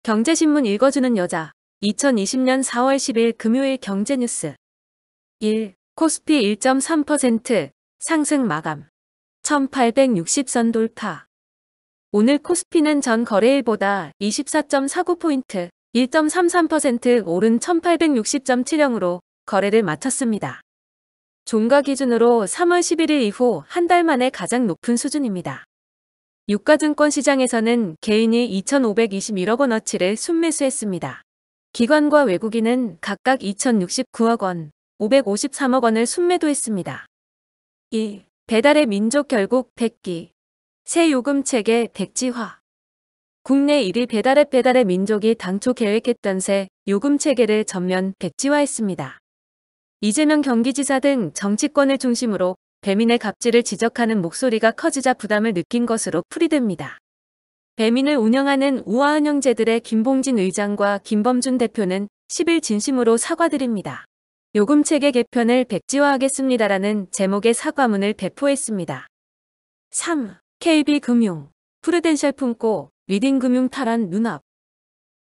경제신문 읽어주는 여자 2020년 4월 10일 금요일 경제뉴스 1. 코스피 1.3% 상승 마감 1860선 돌파. 오늘 코스피는 전 거래일보다 24.49포인트 1.33% 오른 1860.70으로 거래를 마쳤습니다. 종가 기준으로 3월 11일 이후 한 달 만에 가장 높은 수준입니다. 유가증권 시장에서는 개인이 2,521억 원어치를 순매수했습니다. 기관과 외국인은 각각 2,069억 원, 553억 원을 순매도했습니다. 2. 배달의 민족 결국 백기. 새 요금체계 백지화. 국내 1위 배달의 민족이 당초 계획했던 새 요금체계를 전면 백지화했습니다. 이재명 경기지사 등 정치권을 중심으로 배민의 갑질을 지적하는 목소리가 커지자 부담을 느낀 것으로 풀이됩니다. 배민을 운영하는 우아은행제들의 김봉진 의장과 김범준 대표는 10일 진심으로 사과드립니다. 요금체계 개편을 백지화하겠습니다라는 제목의 사과문을 배포했습니다. 3. KB금융, 프루덴셜 품고 리딩금융 탈환 눈앞.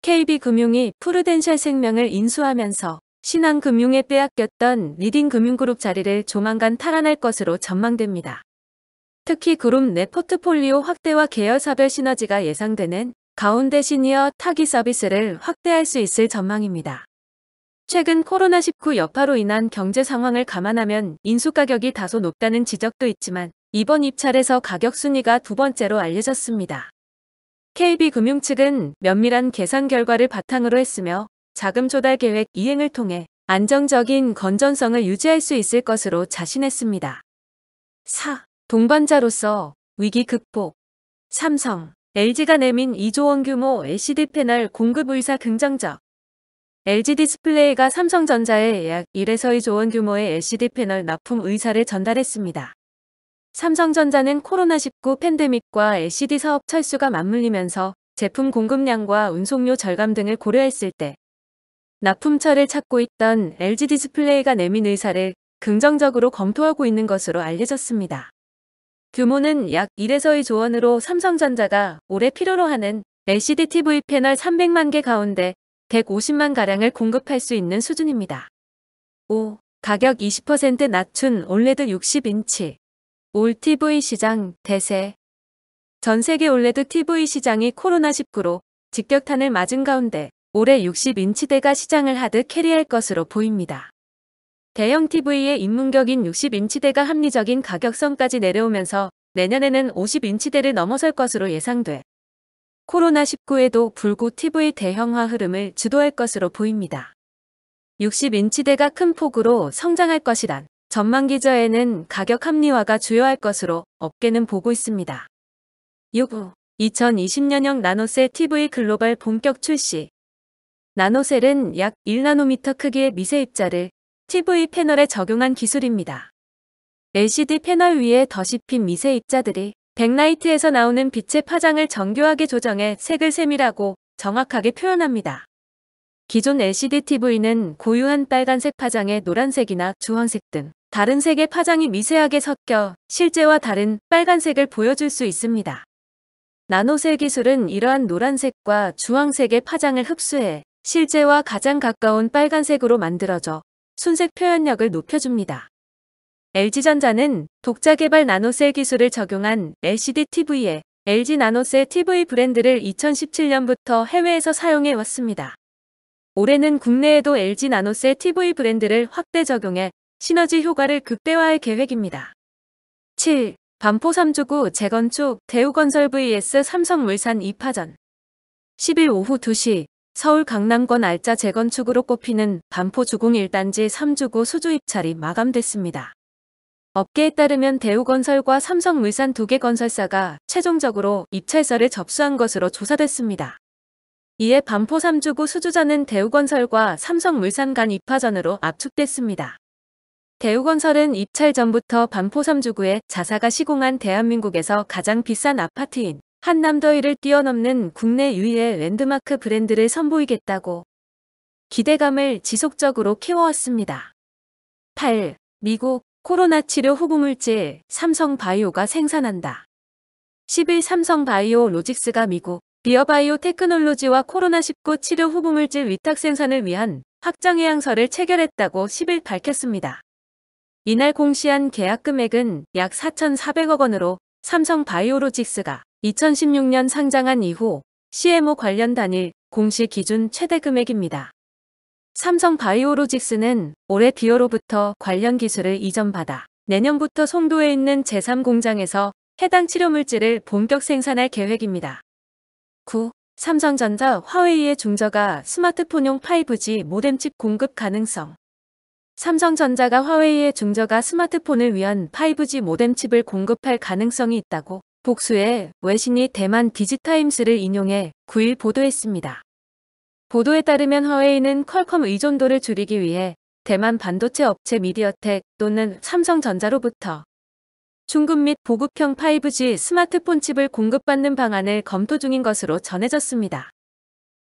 KB금융이 프루덴셜 생명을 인수하면서 신한금융에 빼앗겼던 리딩금융그룹 자리를 조만간 탈환할 것으로 전망됩니다. 특히 그룹 내 포트폴리오 확대와 계열사별 시너지가 예상되는 가운데 시니어 타기 서비스를 확대할 수 있을 전망입니다. 최근 코로나19 여파로 인한 경제 상황을 감안하면 인수 가격이 다소 높다는 지적도 있지만 이번 입찰에서 가격 순위가 두 번째로 알려졌습니다. KB금융 측은 면밀한 계산 결과를 바탕으로 했으며 자금 조달 계획 이행을 통해 안정적인 건전성을 유지할 수 있을 것으로 자신했습니다. 4. 동반자로서 위기 극복. 삼성, LG가 내민 2조 원 규모 LCD 패널 공급 의사 긍정적. LG디스플레이가 삼성전자에 약 1에서 2조 원 규모의 LCD 패널 납품 의사를 전달했습니다. 삼성전자는 코로나19 팬데믹과 LCD 사업 철수가 맞물리면서 제품 공급량과 운송료 절감 등을 고려했을 때 납품처를 찾고 있던 LG디스플레이가 내민 의사를 긍정적으로 검토하고 있는 것으로 알려졌습니다. 규모는 약 1에서 2조 원으로 삼성전자가 올해 필요로 하는 LCD TV 패널 300만 개 가운데 150만 가량을 공급할 수 있는 수준입니다. 5. 가격 20% 낮춘 올레드 60인치. 올 TV 시장 대세. 전 세계 올레드 TV 시장이 코로나19로 직격탄을 맞은 가운데 올해 60인치대가 시장을 하드 캐리할 것으로 보입니다. 대형 TV의 입문격인 60인치대가 합리적인 가격선까지 내려오면서 내년에는 50인치대를 넘어설 것으로 예상돼 코로나19에도 불구 TV 대형화 흐름을 주도할 것으로 보입니다. 60인치대가 큰 폭으로 성장할 것이란 전망 기저에는 가격 합리화가 주요할 것으로 업계는 보고 있습니다. 6. 2020년형 나노셀 TV 글로벌 본격 출시. 나노셀은 약 1나노미터 크기의 미세 입자를 TV 패널에 적용한 기술입니다. LCD 패널 위에 더 씹힌 미세 입자들이 백라이트에서 나오는 빛의 파장을 정교하게 조정해 색을 세밀하고 정확하게 표현합니다. 기존 LCD TV는 고유한 빨간색 파장에 노란색이나 주황색 등 다른 색의 파장이 미세하게 섞여 실제와 다른 빨간색을 보여줄 수 있습니다. 나노셀 기술은 이러한 노란색과 주황색의 파장을 흡수해 실제와 가장 가까운 빨간색으로 만들어져 순색 표현력을 높여줍니다. LG전자는 독자 개발 나노셀 기술을 적용한 LCD TV에 LG 나노셀 TV 브랜드를 2017년부터 해외에서 사용해 왔습니다. 올해는 국내에도 LG 나노셀 TV 브랜드를 확대 적용해 시너지 효과를 극대화할 계획입니다. 7. 반포 3주구 재건축 대우건설 vs 삼성물산 2파전. 10일 오후 2시 서울 강남권 알짜 재건축으로 꼽히는 반포 주공 1단지 3주구 수주 입찰이 마감됐습니다. 업계에 따르면 대우건설과 삼성물산 두 개 건설사가 최종적으로 입찰서를 접수한 것으로 조사됐습니다. 이에 반포 3주구 수주전은 대우건설과 삼성물산 간 2파전으로 압축됐습니다. 대우건설은 입찰 전부터 반포 3주구에 자사가 시공한 대한민국에서 가장 비싼 아파트인 한남더위를 뛰어넘는 국내 유일의 랜드마크 브랜드를 선보이겠다고 기대감을 지속적으로 키워왔습니다. 8. 미국 코로나 치료 후보물질 삼성바이오가 생산한다. 10일 삼성바이오 로직스가 미국 비어바이오 테크놀로지와 코로나19 치료 후보물질 위탁 생산을 위한 확정의향서를 체결했다고 10일 밝혔습니다. 이날 공시한 계약 금액은 약 4,400억 원으로 삼성바이오로직스가 2016년 상장한 이후 CMO 관련 단일 공시 기준 최대 금액입니다. 삼성바이오로직스는 올해 비어로부터 관련 기술을 이전받아 내년부터 송도에 있는 제3공장에서 해당 치료물질을 본격 생산할 계획입니다. 9. 삼성전자, 화웨이의 중저가 스마트폰용 5G 모뎀칩 공급 가능성. 삼성전자가 화웨이의 중저가 스마트폰을 위한 5G 모뎀칩을 공급할 가능성이 있다고 복수의 외신이 대만 디지타임스를 인용해 9일 보도했습니다. 보도에 따르면 화웨이는 퀄컴 의존도를 줄이기 위해 대만 반도체 업체 미디어텍 또는 삼성전자로부터 중급 및 보급형 5G 스마트폰 칩을 공급받는 방안을 검토 중인 것으로 전해졌습니다.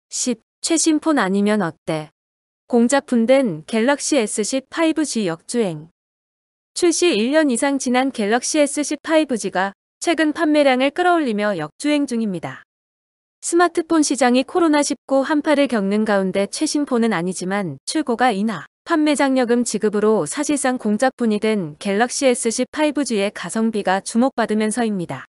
10. 최신 폰 아니면 어때? 공작 분된 갤럭시 S10 5G 역주행. 출시 1년 이상 지난 갤럭시 S10 5G가 최근 판매량을 끌어올리며 역주행 중입니다. 스마트폰 시장이 코로나19 한파를 겪는 가운데 최신 폰은 아니지만 출고가 인하, 판매 장려금 지급으로 사실상 공작폰이 된 갤럭시 S10 5G의 가성비가 주목받으면서입니다.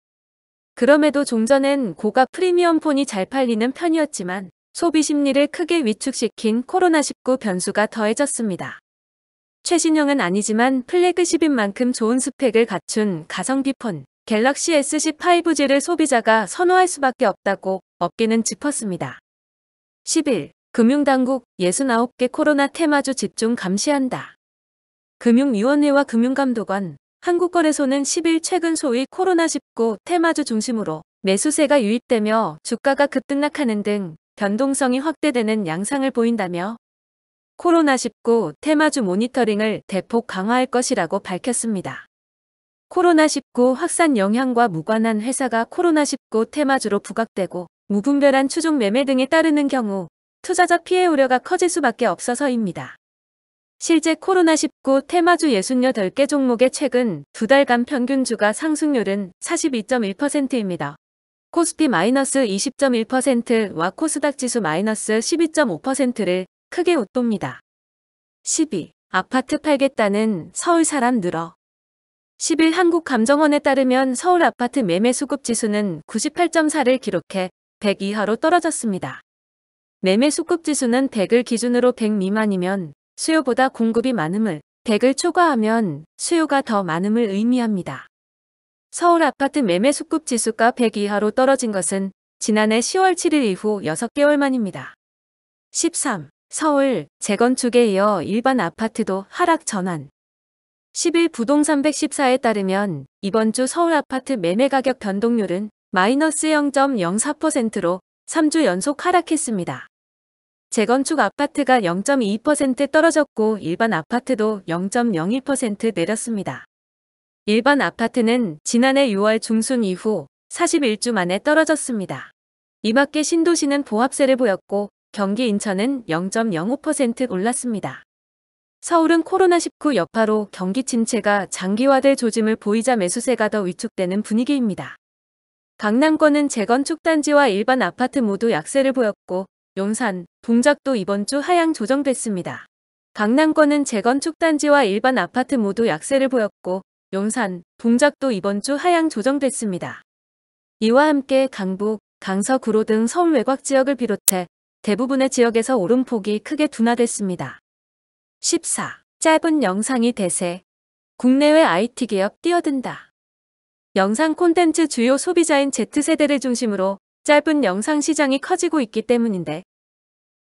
그럼에도 종전엔 고가 프리미엄 폰이 잘 팔리는 편이었지만 소비 심리를 크게 위축시킨 코로나19 변수가 더해졌습니다. 최신형은 아니지만 플래그십인 만큼 좋은 스펙을 갖춘 가성비 폰 갤럭시 S10 5G를 소비자가 선호할 수밖에 없다고 업계는 짚었습니다. 10일 금융당국 69개 코로나 테마주 집중 감시한다. 금융위원회와 금융감독원, 한국거래소는 10일 최근 소위 코로나19 테마주 중심으로 매수세가 유입되며 주가가 급등락하는 등 변동성이 확대되는 양상을 보인다며 코로나19 테마주 모니터링을 대폭 강화할 것이라고 밝혔습니다. 코로나19 확산 영향과 무관한 회사가 코로나19 테마주로 부각되고 무분별한 추종 매매 등에 따르는 경우 투자자 피해 우려가 커질 수밖에 없어서입니다. 실제 코로나19 테마주 68개 종목의 최근 두 달간 평균 주가 상승률은 42.1%입니다. 코스피 마이너스 20.1%와 코스닥 지수 마이너스 12.5%를 크게 웃돕니다. 12. 아파트 팔겠다는 서울 사람 늘어. 10일 한국감정원에 따르면 서울 아파트 매매 수급 지수는 98.4를 기록해 100 이하로 떨어졌습니다. 매매 수급 지수는 100을 기준으로 100 미만이면 수요보다 공급이 많음을, 100을 초과하면 수요가 더 많음을 의미합니다. 서울 아파트 매매 수급 지수가 100 이하로 떨어진 것은 지난해 10월 7일 이후 6개월 만입니다. 13. 서울 재건축에 이어 일반 아파트도 하락 전환. 10일 부동산 114에 따르면 이번 주 서울 아파트 매매 가격 변동률은 마이너스 0.04%로 3주 연속 하락했습니다. 재건축 아파트가 0.2% 떨어졌고 일반 아파트도 0.01% 내렸습니다. 일반 아파트는 지난해 6월 중순 이후 41주 만에 떨어졌습니다. 이 밖에 신도시는 보합세를 보였고 경기 인천은 0.05% 올랐습니다. 서울은 코로나19 여파로 경기 침체가 장기화될 조짐을 보이자 매수세가 더 위축되는 분위기입니다. 강남권은 재건축 단지와 일반 아파트 모두 약세를 보였고 용산, 동작도 이번 주 하향 조정됐습니다. 강남권은 재건축 단지와 일반 아파트 모두 약세를 보였고 용산, 동작도 이번 주 하향 조정됐습니다. 이와 함께 강북, 강서, 구로 등 서울 외곽 지역을 비롯해 대부분의 지역에서 오름폭이 크게 둔화됐습니다. 14. 짧은 영상이 대세. 국내외 IT 기업 뛰어든다. 영상 콘텐츠 주요 소비자인 Z세대를 중심으로 짧은 영상 시장이 커지고 있기 때문인데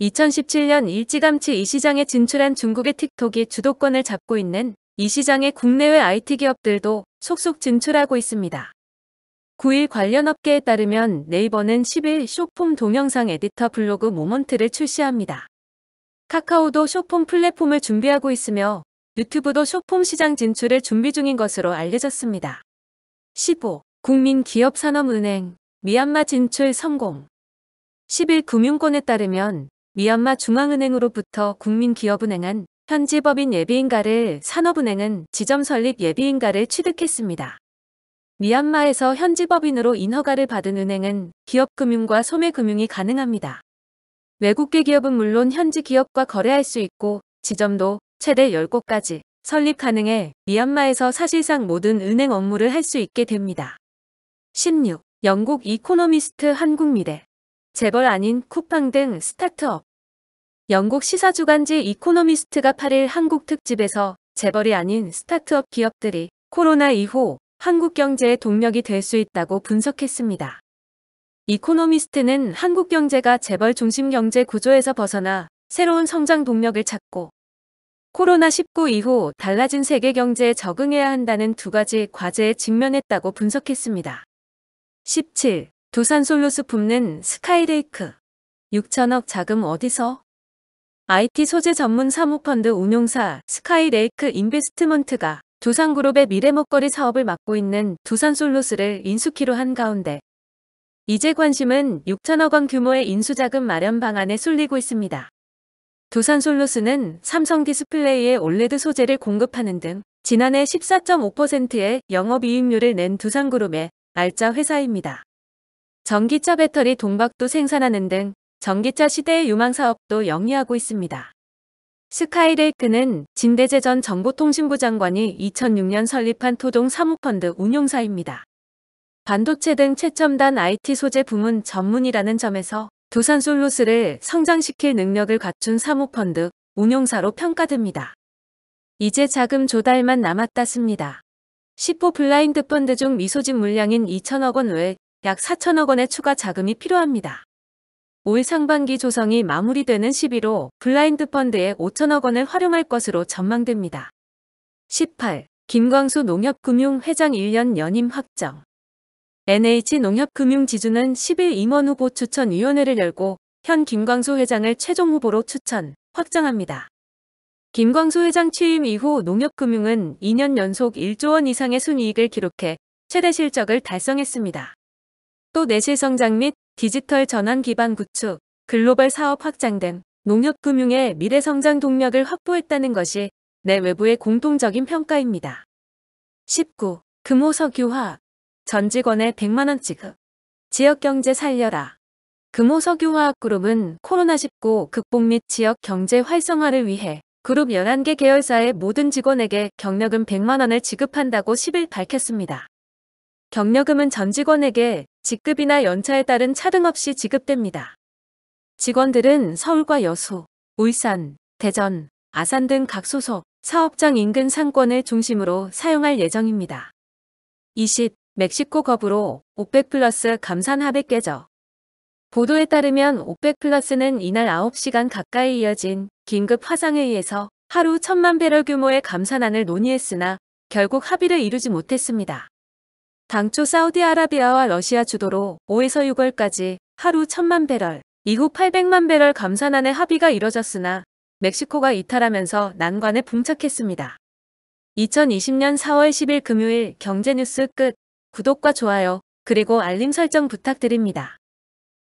2017년 일찌감치 이 시장에 진출한 중국의 틱톡이 주도권을 잡고 있는 이 시장의 국내외 IT 기업들도 속속 진출하고 있습니다. 9일 관련 업계에 따르면 네이버는 10일 숏폼 동영상 에디터 블로그 모먼트를 출시합니다. 카카오도 숏폼 플랫폼을 준비하고 있으며 유튜브도 숏폼 시장 진출을 준비 중인 것으로 알려졌습니다. 15. 국민기업산업은행 미얀마 진출 성공. 10일 금융권에 따르면 미얀마 중앙은행으로부터 국민기업은행은 현지 법인 예비인가를 산업은행은 지점 설립 예비인가를 취득했습니다. 미얀마에서 현지 법인으로 인허가를 받은 은행은 기업금융과 소매금융이 가능합니다. 외국계 기업은 물론 현지 기업과 거래할 수 있고 지점도 최대 10곳까지 설립 가능해 미얀마에서 사실상 모든 은행 업무를 할 수 있게 됩니다. 16. 영국 이코노미스트 한국미래 재벌 아닌 쿠팡 등 스타트업. 영국 시사주간지 이코노미스트가 8일 한국 특집에서 재벌이 아닌 스타트업 기업들이 코로나 이후 한국 경제의 동력이 될 수 있다고 분석했습니다. 이코노미스트는 한국 경제가 재벌 중심 경제 구조에서 벗어나 새로운 성장 동력을 찾고 코로나19 이후 달라진 세계 경제에 적응해야 한다는 두 가지 과제에 직면했다고 분석했습니다. 17. 두산솔루스 품는 스카이레이크 6천억 자금 어디서? IT 소재 전문 사모펀드 운용사 스카이레이크 인베스트먼트가 두산그룹의 미래먹거리 사업을 맡고 있는 두산솔루스를 인수키로 한 가운데 이제 관심은 6천억 원 규모의 인수자금 마련 방안에 쏠리고 있습니다. 두산솔루스는 삼성 디스플레이에 올레드 소재를 공급하는 등 지난해 14.5%의 영업이익률을 낸 두산그룹의 알짜 회사입니다. 전기차 배터리 동박도 생산하는 등 전기차 시대의 유망 사업도 영위하고 있습니다. 스카이레이크는 진대재 전 정보통신부 장관이 2006년 설립한 토종 사모펀드 운용사입니다. 반도체 등 최첨단 IT 소재 부문 전문이라는 점에서 두산솔루스를 성장시킬 능력을 갖춘 사모펀드 운용사로 평가됩니다. 이제 자금 조달만 남았다습니다. 10호 블라인드 펀드 중 미소집 물량인 2천억 원 외 약 4천억 원의 추가 자금이 필요합니다. 올 상반기 조성이 마무리되는 11호 블라인드 펀드에 5천억 원을 활용할 것으로 전망됩니다. 18. 김광수 농협금융 회장 1년 연임 확정. NH농협금융지주는 10일 임원 후보 추천위원회를 열고 현 김광수 회장을 최종 후보로 추천, 확정합니다. 김광수 회장 취임 이후 농협금융은 2년 연속 1조 원 이상의 순이익을 기록해 최대 실적을 달성했습니다. 또 내실 성장 및 디지털 전환 기반 구축, 글로벌 사업 확장 등 농협금융의 미래 성장 동력을 확보했다는 것이 내외부의 공통적인 평가입니다. 19. 금호석유화학 전 직원의 100만원 지급. 지역경제 살려라. 금호석유화학그룹은 코로나19 극복 및 지역 경제 활성화를 위해 그룹 11개 계열사의 모든 직원에게 경력금 100만원을 지급한다고 10일 밝혔습니다. 경력금은 전 직원에게 직급이나 연차에 따른 차등 없이 지급됩니다. 직원들은 서울과 여수, 울산, 대전, 아산 등 각 소속 사업장 인근 상권을 중심으로 사용할 예정입니다. 20. 멕시코 겁으로 오펙 플러스 감산 합의 깨져. 보도에 따르면 오펙 플러스는 이날 9시간 가까이 이어진 긴급 화상회의에서 하루 1,000만 배럴 규모의 감산안을 논의했으나 결국 합의를 이루지 못했습니다. 당초 사우디아라비아와 러시아 주도로 5에서 6월까지 하루 1,000만 배럴, 이후 800만 배럴 감산안의 합의가 이뤄졌으나 멕시코가 이탈하면서 난관에 봉착했습니다. 2020년 4월 10일 금요일 경제뉴스 끝. 구독과 좋아요, 그리고 알림 설정 부탁드립니다.